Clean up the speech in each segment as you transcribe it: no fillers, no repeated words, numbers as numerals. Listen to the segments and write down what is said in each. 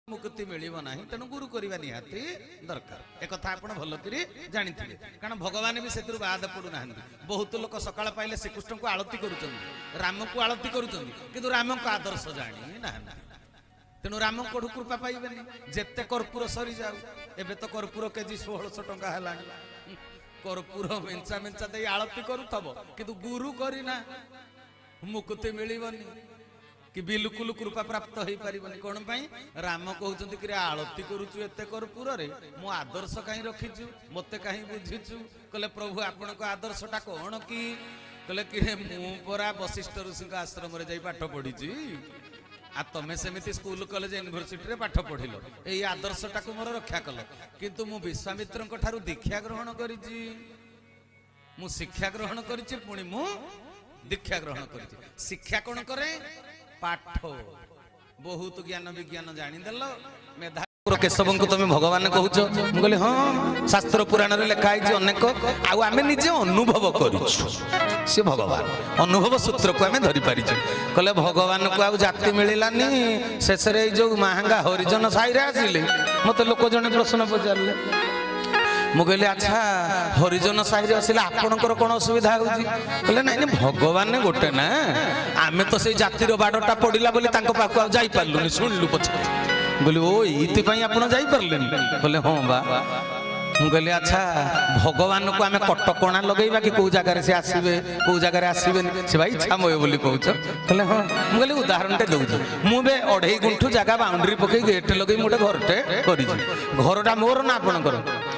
मुक्ति मिलिबो नाही तेणु गुरु करबा निहाती दरकार एक कथा आपण भलकरी जानिथिबे कारण भगवान भी सेतुर बाद पडु नाहंती बहुत लोक सकाळ पाइले श्रीकृष्ण को आळती करूचंदी राम को आळती करूचंदी किंतु राम को आदर्श जानि नाहंती तेणु राम कोठु कृपा पाइबेनी जेते कर्पूर सरी जाऊ एबे तो कर्पूर केजी 1600 टंका हलानी कर्पूर मेंचा मेंचा देई आळती करूथबो किंतु गुरु करिना मुक्ति मिलिबनी कि बिल्कुल कृपा प्राप्त हो पारिबनी कोन पई राम कहउचंती कि आळती करूचु एते कर्पूर रे मो आदर्श काई रखिचु मते काई बुझिचु कहले प्रभु आपण को आदर्शटा कोन की कहले कि मु परा वशिष्ठ ऋषि का आश्रम रे जाई पाठ पढिची आ तमे सेमिति स्कूल कॉलेज यूनिवर्सिटी रे पाठ पढिलो एई आदर्शटा को मोर रक्षा कल किंतु मु विश्वामित्रन को थारु दीक्षा ग्रहण करिची मु शिक्षा ग्रहण करिची पुणी मु दीक्षा ग्रहण करिची शिक्षा कोन करे पाठ बहुत ज्ञान विज्ञान जानीदेल मेधा केशव को तुम भगवान कहूच मुझे हाँ शास्त्र पुराण लिखाई अनेक आम निजे अनुभव करुँ सी भगवान अनुभव सूत्र को आम धरी पारिच कहले भगवान को आउ जाति मिलानी शेष जो महंगा हरिजन साई आसिले मत लोक जड़े प्रश्न पचारे मुझे अच्छा हरिजन साहि आसला आपणकर कौन असुविधा होले ना भगवान गोटे ना आम तो से जातिर बाड़टा पड़ा बोली पाक जापरलुनि शुणिलु पचे बोली ओ ये आप जापरले बोले हाँ बा मुझे अच्छा भगवान को आम कटकणा लगेगा कि कौ जगार से आसबे कौ जगार आसबे से भाई इच्छा मय बोली कहूच कहले हाँ मुझे उदाहरण टे दूँ मुझे 2.5 गुंठु जगह बाउंड्री पकई गेट लगे गोटे घरटे कर घरटा मोर ना आपणकर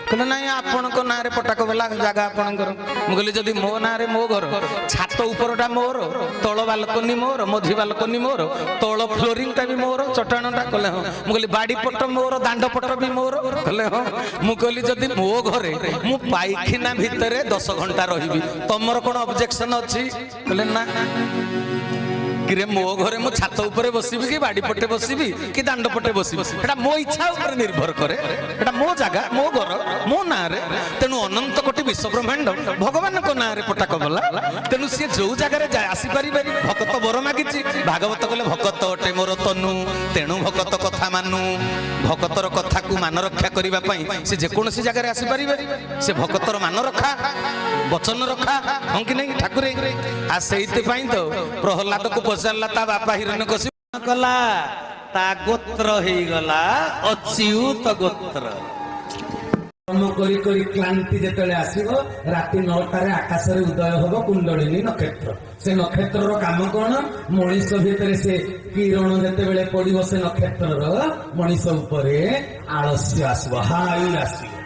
कहले ना आपण ना पटाक वाला जगह आपणकर मुझे जदि मो ना मो घर छात उपरटा मोर तल बालकनी मोर मझी बालकनी मोर तल फ्लोरिंगटा भी मोर चटाणटा कहले हाँ मुझे बाड़ी पट मोर दांड पट भी मोर कहले हाँ मुझे जदि मो घरे मु पाइखिना भितर 10 घंटा रही तमर कौन ऑब्जेक्शन अच्छी कहले ना कि मो घरे मु छात उपरे बसबी कि बाड़ी पटे बसबी कि दांड पटे बसबी एटा मो इच्छा ऊपर निर्भर करे एटा मो जगह मो घर मो ना रे तेनु अनंत कोटि विश्व ब्रह्मांड भगवान को ना रे पटाक बोला तेनु सी जो जगह रे आसी पारि भक्त बर मागिची भागवत कहले भक्त अटे मोर तनु तेणु भक्त कथा मानु भक्तर कथा को मान रक्षा करबा पई से जे कोनसी जगह रे आसी पारि से भक्तर मान रखा वचन रखा हम कि नहीं ठाकुर आ सेइते पई तो प्रहलाद को पचारला ता बापा हिरण्यकशिपु कला ता गोत्र हे गला अच्युत गोत्र कर्म करी करी क्लांति जेतले आसीबो राति 9टा रे आकाश रे उदय होबो कुंडलिनी नक्षत्र से नक्षत्र रो काम कोन मनीष भितर से किरण जेते बेले पडिबो से नक्षत्र रो मनीष ऊपरे आलस्य आसीबो हाई आसीबो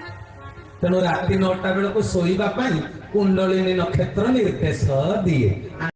तेणु राति 9टा बेले को सोईबा पई कुंडलिनी नक्षत्र निर्देश दिए।